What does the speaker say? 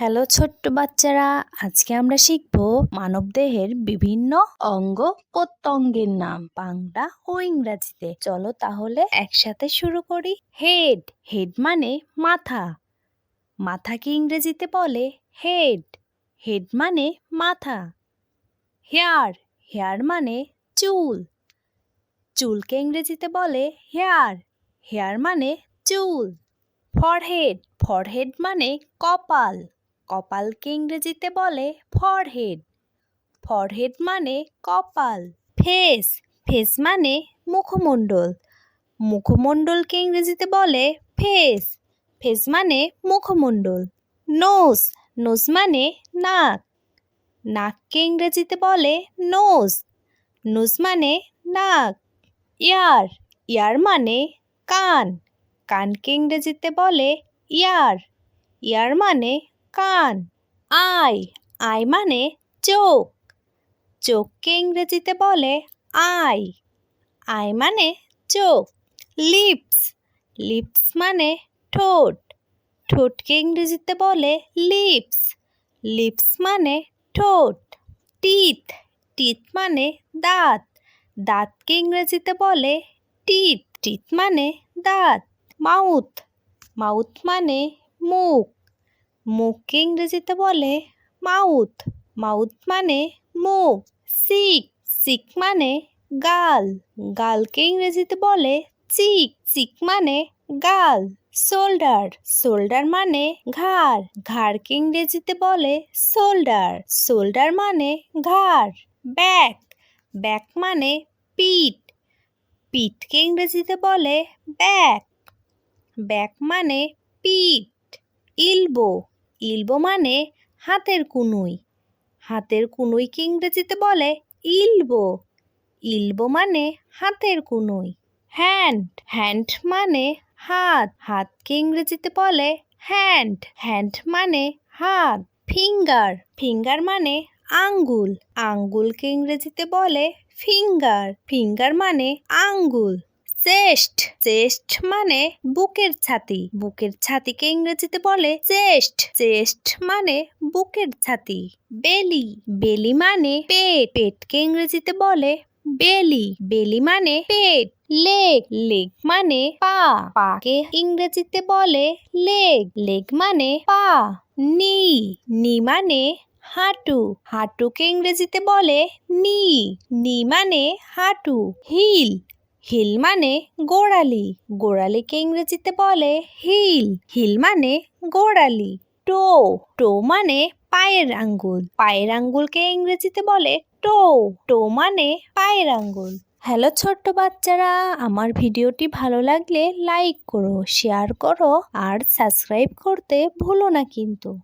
Hello ছোট্ট বাচ্চারা, আজকে আমরা শিখব মানবদেহের বিভিন্ন অঙ্গ প্রত্যঙ্গের নাম বাংলা ও ইংরাজিতে। চলো তাহলে একসাথে শুরু করি। হেড, হেড মানে মাথা। মাথাকে ইংরেজিতে বলে হেড। হেড মানে মাথা। হেয়ার, হেয়ার মানে চুল। চুলকে ইংরেজিতে বলে হেয়ার। হেয়ার মানে চুল। ফরহেড, ফরহেড মানে কপাল। কপালকে ইংরেজিতে বলে ফরহেড। ফরহেড মানে কপাল। ফেস, ফেস মানে মুখমণ্ডল। মুখমণ্ডলকে ইংরেজিতে বলে ফেস। ফেস মানে মুখমণ্ডল। নোজ, নোজ মানে নাক। নাককে ইংরেজিতে বলে নোজ। নোজ মানে নাক। ইয়ার, ইয়ার মানে কান। কানকে ইংরেজিতে বলে ইয়ার। ইয়ার মানে কান। আই, আই মানে চোখ। চোখকে ইংরেজিতে বলে আই। আই মানে চোখ। লিপস, লিপস মানে ঠোঁট। ঠোঁটকে ইংরেজিতে বলে লিপস। লিপস মানে ঠোঁট। টিথ, টিথ মানে দাঁত। দাঁতকে ইংরেজিতে বলে টিথ। টিথ মানে দাঁত। মাউথ, মাউথ মানে মুখ। মুখকে ইংরেজিতে বলে মাউথ। মাউথ মানে মুখ। সিক, সিক মানে গাল। গালকে ইংরেজিতে বলে চিক। চিক মানে গাল। শোল্ডার, শোল্ডার মানে ঘাড়। ঘাড়কে ইংরেজিতে বলে শোল্ডার। শোল্ডার মানে ঘাড়। ব্যাক, ব্যাক মানে পিঠ। পিঠকে ইংরেজিতে বলে ব্যাক। ব্যাক মানে পিঠ। ইলবো, ইলবো মানে হাতের কনুই। হাতের কনুইকে ইংরেজিতে বলে ইলবো। ইলবো মানে হাতের কনুই। হ্যান্ড, হ্যান্ড মানে হাত। হাতকে ইংরেজিতে বলে হ্যান্ড। হ্যান্ড মানে হাত। ফিঙ্গার, ফিঙ্গার মানে আঙ্গুল। আঙ্গুলকে ইংরেজিতে বলে ফিঙ্গার। ফিঙ্গার মানে আঙ্গুল। চেস্ট, চেস্ট মানে বুকের ছাতি। বুকের ছাতিকে ইংরেজিতে বলে চেস্ট। চেস্ট মানে বুকের ছাতি। বেলি, বেলি মানে পেট। পেটকে ইংরেজিতে বলে বেলি। বেলি মানে পেট। লেগ, লেগ মানে পা। পাকে ইংরেজিতে বলে লেগ। লেগ মানে পা। নি, নি মানে হাঁটু। হাঁটুকে ইংরেজিতে বলে নি। নি মানে হাঁটু। হিল, হিল মানে গোড়ালি। গোড়ালিকে ইংরেজিতে বলে হিল। হিল মানে গোড়ালি। টো, টো মানে পায়ের আঙ্গুল। পায়ের আঙ্গুলকে ইংরেজিতে বলে টো। টো মানে পায়ের আঙ্গুল। হ্যালো ছোট্ট বাচ্চারা, আমার ভিডিওটি ভালো লাগলে লাইক করো, শেয়ার করো আর সাবস্ক্রাইব করতে ভুলো না কিন্তু।